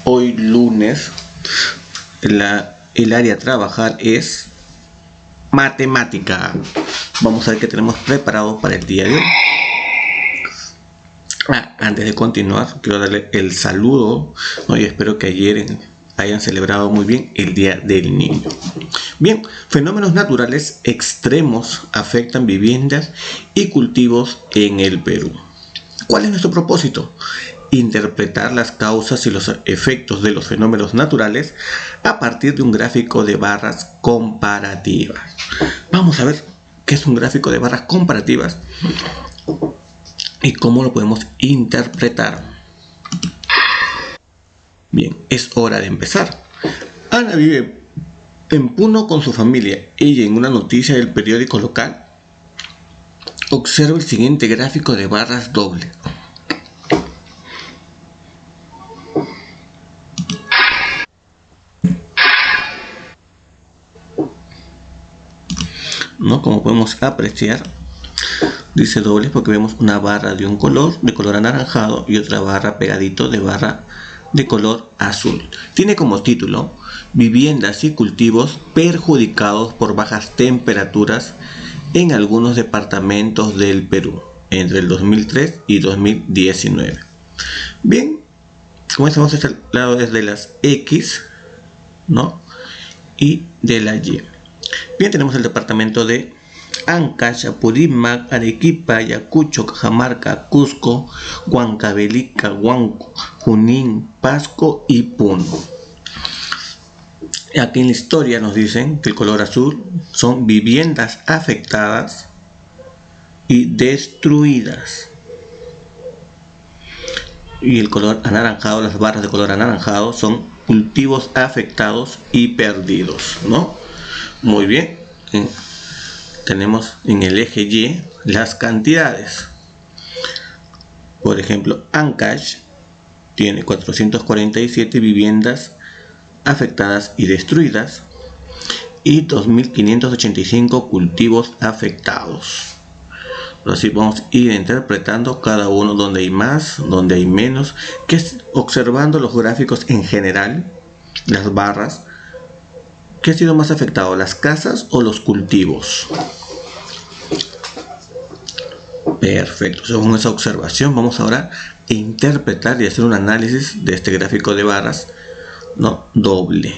Hoy lunes el área a trabajar es matemática. Vamos a ver qué tenemos preparado para el día de hoy. Antes de continuar, quiero darle el saludo, ¿no? Y espero que ayer hayan celebrado muy bien el Día del Niño. Bien, fenómenos naturales extremos afectan viviendas y cultivos en el Perú. ¿Cuál es nuestro propósito? Interpretar las causas y los efectos de los fenómenos naturales a partir de un gráfico de barras comparativas. Vamos a ver qué es un gráfico de barras comparativas y cómo lo podemos interpretar. Bien, es hora de empezar. Ana vive en Puno con su familia. Ella, en una noticia del periódico local, observa el siguiente gráfico de barras dobles. ¿No? Como podemos apreciar, dice dobles porque vemos una barra de color anaranjado, y otra barra pegadito de barra de color azul. Tiene como título: viviendas y cultivos perjudicados por bajas temperaturas en algunos departamentos del Perú entre el 2003 y 2019. Bien, como estamos al lado desde las X, ¿no? Y de la Y. Bien, tenemos el departamento de Ancash, Apurímac, Arequipa, Ayacucho, Cajamarca, Cusco, Huancavelica, Huánuco, Junín, Pasco y Puno. Aquí en la historia nos dicen que el color azul son viviendas afectadas y destruidas, y el color anaranjado, las barras de color anaranjado, son cultivos afectados y perdidos, ¿no? Muy bien. Tenemos en el eje Y las cantidades. Por ejemplo, Ancash tiene 447 viviendas afectadas y destruidas y 2.585 cultivos afectados. Así vamos a ir interpretando cada uno, donde hay más, donde hay menos, que es observando los gráficos en general, las barras. ¿Qué ha sido más afectado, las casas o los cultivos? Perfecto, según esa observación vamos ahora a interpretar y hacer un análisis de este gráfico de barras, ¿no? Doble.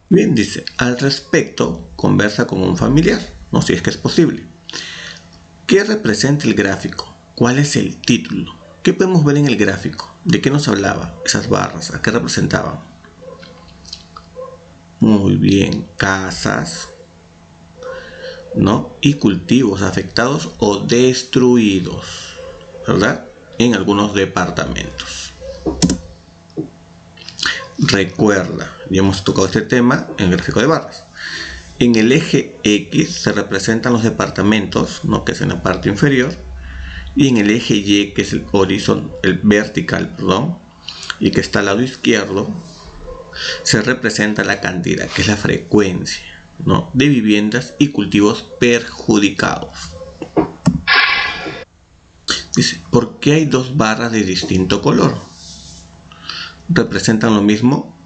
Bien, dice: al respecto, conversa con un familiar, ¿no? Si es que es posible. ¿Qué representa el gráfico? ¿Cuál es el título? ¿Qué podemos ver en el gráfico? ¿De qué nos hablaba esas barras? ¿A qué representaban? Muy bien, casas, ¿no? Y cultivos afectados o destruidos, ¿verdad? En algunos departamentos. Recuerda, ya hemos tocado este tema en el gráfico de barras. En el eje X se representan los departamentos, ¿no? Que es en la parte inferior, y en el eje Y, que es el vertical, y que está al lado izquierdo, se representa la cantidad, que es la frecuencia, ¿no? De viviendas y cultivos perjudicados. Dice: ¿por qué hay dos barras de distinto color? ¿Representan lo mismo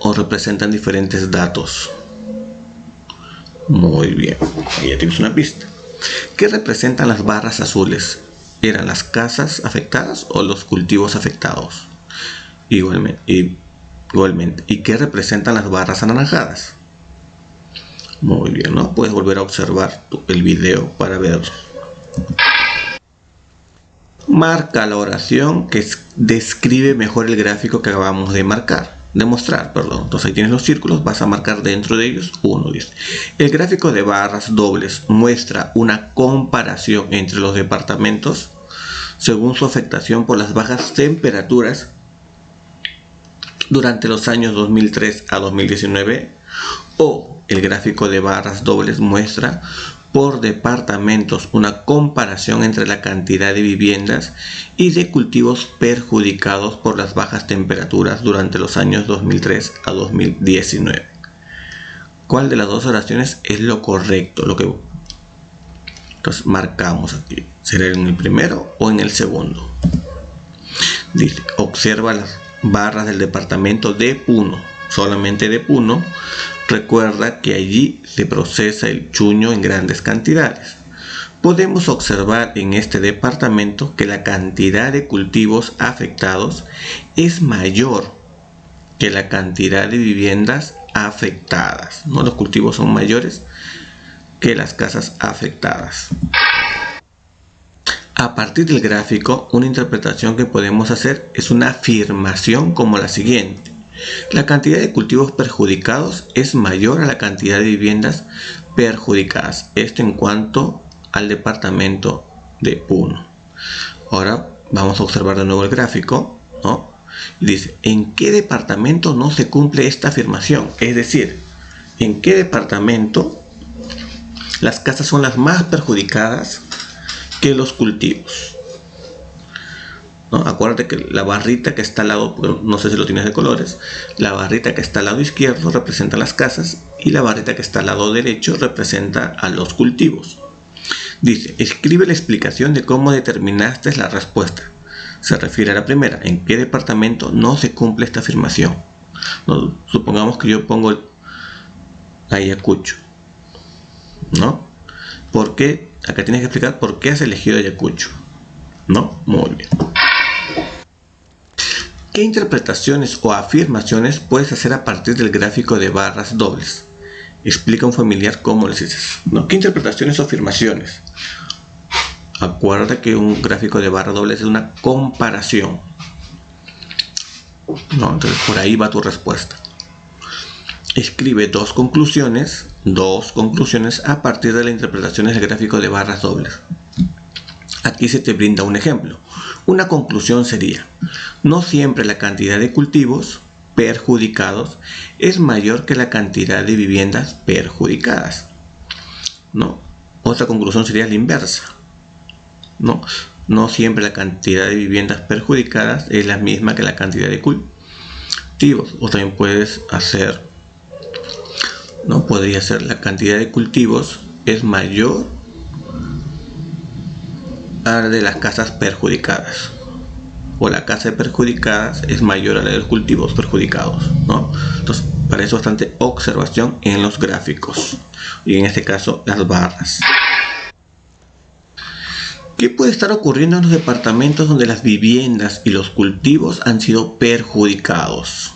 o representan diferentes datos? Muy bien, ahí ya tienes una pista. ¿Qué representan las barras azules? ¿Eran las casas afectadas o los cultivos afectados? Igualmente. ¿Y qué representan las barras anaranjadas? Muy bien, ¿no? Puedes volver a observar el video para verlo. Marca la oración que describe mejor el gráfico que acabamos de mostrar. Entonces ahí tienes los círculos, vas a marcar dentro de ellos uno. Dice: el gráfico de barras dobles muestra una comparación entre los departamentos según su afectación por las bajas temperaturas durante los años 2003 a 2019, o el gráfico de barras dobles muestra por departamentos una comparación entre la cantidad de viviendas y de cultivos perjudicados por las bajas temperaturas durante los años 2003 a 2019. ¿Cuál de las dos oraciones es lo correcto? Entonces marcamos aquí, será en el primero o en el segundo. Dice, observa las barras del departamento de Puno, solamente de Puno. Recuerda que allí se procesa el chuño en grandes cantidades. Podemos observar en este departamento que la cantidad de cultivos afectados es mayor que la cantidad de viviendas afectadas, ¿no? Los cultivos son mayores que las casas afectadas. A partir del gráfico, una interpretación que podemos hacer es una afirmación como la siguiente. La cantidad de cultivos perjudicados es mayor a la cantidad de viviendas perjudicadas. Esto en cuanto al departamento de Puno. Ahora vamos a observar de nuevo el gráfico, ¿no? Y dice, ¿en qué departamento no se cumple esta afirmación? Es decir, ¿en qué departamento las casas son las más perjudicadas que los cultivos? ¿No? Acuérdate que la barrita que está al lado, no sé si lo tienes de colores, la barrita que está al lado izquierdo representa las casas y la barrita que está al lado derecho representa a los cultivos. Dice, escribe la explicación de cómo determinaste la respuesta. Se refiere a la primera, ¿en qué departamento no se cumple esta afirmación? ¿No? Supongamos que yo pongo Ayacucho, ¿no? ¿Por qué? Acá tienes que explicar por qué has elegido Ayacucho, ¿no? Muy bien. ¿Qué interpretaciones o afirmaciones puedes hacer a partir del gráfico de barras dobles? Explica a un familiar cómo les dices, ¿no? ¿Qué interpretaciones o afirmaciones? Acuérdate que un gráfico de barra dobles es una comparación, ¿no? Entonces por ahí va tu respuesta. Escribe dos conclusiones a partir de las interpretaciones del gráfico de barras dobles. Aquí se te brinda un ejemplo. Una conclusión sería, no siempre la cantidad de cultivos perjudicados es mayor que la cantidad de viviendas perjudicadas, ¿no? Otra conclusión sería la inversa, ¿no? No siempre la cantidad de viviendas perjudicadas es la misma que la cantidad de cultivos. O también puedes hacer, ¿no? Podría ser la cantidad de cultivos es mayor a la de las casas perjudicadas, o la casa de perjudicadas es mayor a la de los cultivos perjudicados, ¿no? Entonces, para eso bastante observación en los gráficos y en este caso las barras. ¿Qué puede estar ocurriendo en los departamentos donde las viviendas y los cultivos han sido perjudicados?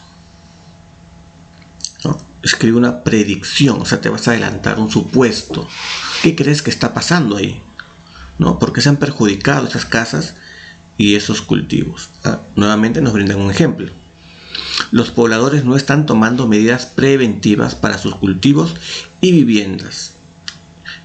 ¿No? Escribe una predicción, o sea, te vas a adelantar un supuesto. ¿Qué crees que está pasando ahí? ¿No? ¿Por qué se han perjudicado esas casas y esos cultivos? Nuevamente nos brindan un ejemplo. Los pobladores no están tomando medidas preventivas para sus cultivos y viviendas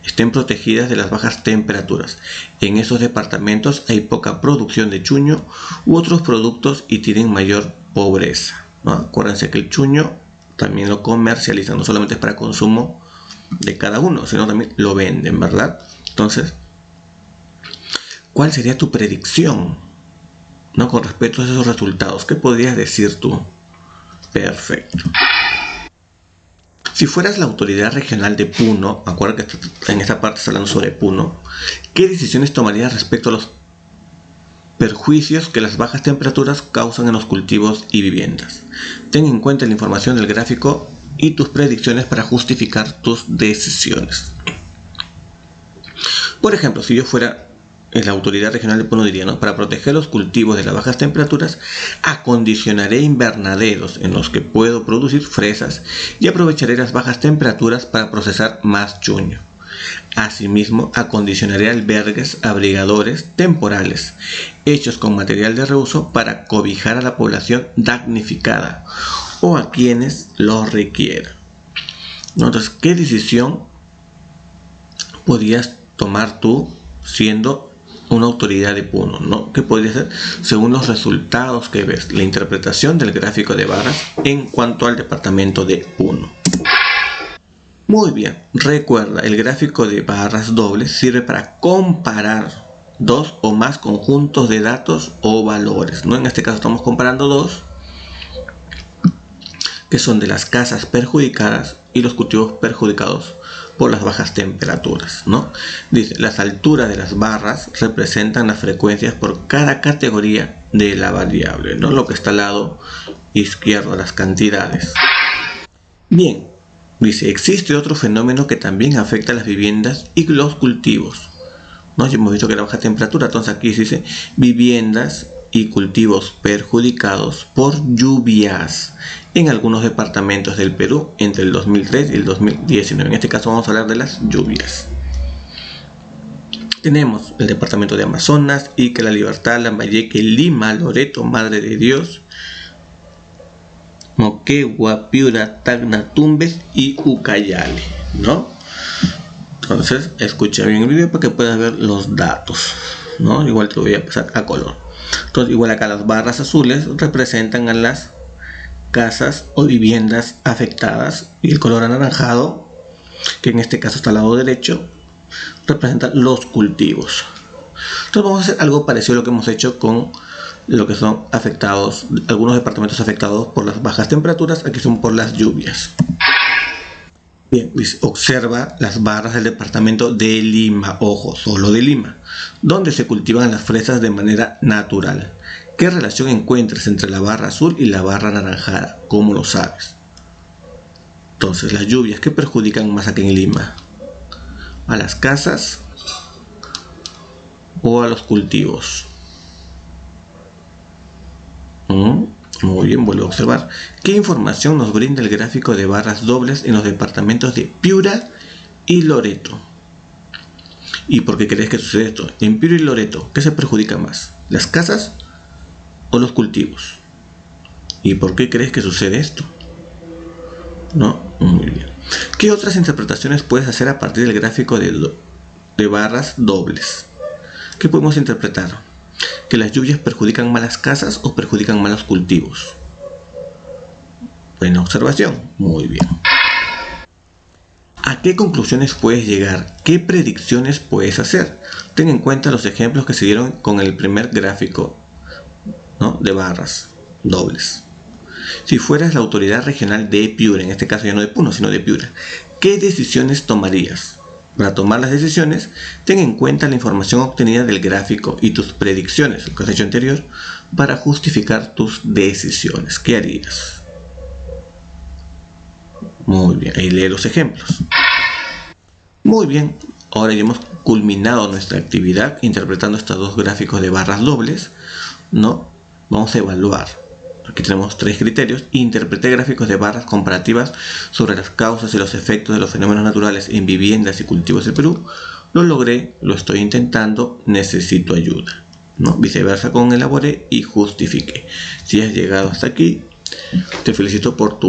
estén protegidas de las bajas temperaturas. En esos departamentos hay poca producción de chuño u otros productos y tienen mayor pobreza, ¿no? Acuérdense que el chuño también lo comercializan, no solamente es para consumo de cada uno, sino también lo venden, ¿verdad? Entonces, ¿cuál sería tu predicción, ¿no? Con respecto a esos resultados? ¿Qué podrías decir tú? Perfecto. Si fueras la autoridad regional de Puno, acuérdate que en esta parte está hablando sobre Puno, ¿qué decisiones tomarías respecto a los perjuicios que las bajas temperaturas causan en los cultivos y viviendas? Ten en cuenta la información del gráfico y tus predicciones para justificar tus decisiones. Por ejemplo, si yo fuera la autoridad regional de Puno, diría, ¿no? Para proteger los cultivos de las bajas temperaturas, acondicionaré invernaderos en los que puedo producir fresas y aprovecharé las bajas temperaturas para procesar más chuño. Asimismo, acondicionaré albergues abrigadores temporales hechos con material de reuso para cobijar a la población damnificada o a quienes lo requieran. Entonces, ¿qué decisión podrías tomar tú siendo una autoridad de Puno, ¿no? ¿Qué podría ser según los resultados que ves, la interpretación del gráfico de barras en cuanto al departamento de Puno? Muy bien, recuerda, el gráfico de barras dobles sirve para comparar dos o más conjuntos de datos o valores, ¿no? En este caso estamos comparando dos, que son de las casas perjudicadas y los cultivos perjudicados por las bajas temperaturas, ¿no? Dice, las alturas de las barras representan las frecuencias por cada categoría de la variable, ¿no? Lo que está al lado izquierdo, las cantidades. Bien, dice, existe otro fenómeno que también afecta a las viviendas y los cultivos, ¿no? Ya hemos visto que la baja temperatura, entonces aquí se dice viviendas y cultivos perjudicados por lluvias en algunos departamentos del Perú entre el 2003 y el 2019. En este caso vamos a hablar de las lluvias. Tenemos el departamento de Amazonas, Ica, La Libertad, Lambayeque, Lima, Loreto, Madre de Dios, Moquegua, Piura, Tacna, Tumbes y Ucayali, ¿no? Entonces escucha bien el video para que puedas ver los datos, ¿no? Igual te voy a pasar a color. Entonces, igual acá las barras azules representan a las casas o viviendas afectadas, y el color anaranjado, que en este caso está al lado derecho, representa los cultivos. Entonces vamos a hacer algo parecido a lo que hemos hecho con lo que son afectados, algunos departamentos afectados por las bajas temperaturas, aquí son por las lluvias. Bien, observa las barras del departamento de Lima, ojo, solo de Lima, donde se cultivan las fresas de manera natural. ¿Qué relación encuentras entre la barra azul y la barra anaranjada? ¿Cómo lo sabes? Entonces, las lluvias, ¿qué perjudican más aquí en Lima? ¿A las casas o a los cultivos? Muy bien, vuelvo a observar. ¿Qué información nos brinda el gráfico de barras dobles en los departamentos de Piura y Loreto? ¿Y por qué crees que sucede esto? En Piura y Loreto, ¿qué se perjudica más? ¿Las casas o los cultivos? ¿Y por qué crees que sucede esto? ¿No? Muy bien. ¿Qué otras interpretaciones puedes hacer a partir del gráfico de barras dobles? ¿Qué podemos interpretar? ¿Que las lluvias perjudican más las casas o perjudican más los cultivos? Buena observación. Muy bien. ¿A qué conclusiones puedes llegar? ¿Qué predicciones puedes hacer? Ten en cuenta los ejemplos que se dieron con el primer gráfico, ¿no?, de barras dobles. Si fueras la autoridad regional de Piura, en este caso ya no de Puno, sino de Piura, ¿qué decisiones tomarías? Para tomar las decisiones, ten en cuenta la información obtenida del gráfico y tus predicciones, lo que has hecho anterior, para justificar tus decisiones. ¿Qué harías? Muy bien, ahí lee los ejemplos. Muy bien, ahora ya hemos culminado nuestra actividad interpretando estos dos gráficos de barras dobles, ¿no? Vamos a evaluar. Aquí tenemos 3 criterios. Interpreté gráficos de barras comparativas sobre las causas y los efectos de los fenómenos naturales en viviendas y cultivos del Perú. Lo logré, lo estoy intentando, necesito ayuda, ¿no? Viceversa con elaboré y justifiqué. Si has llegado hasta aquí, te felicito por tu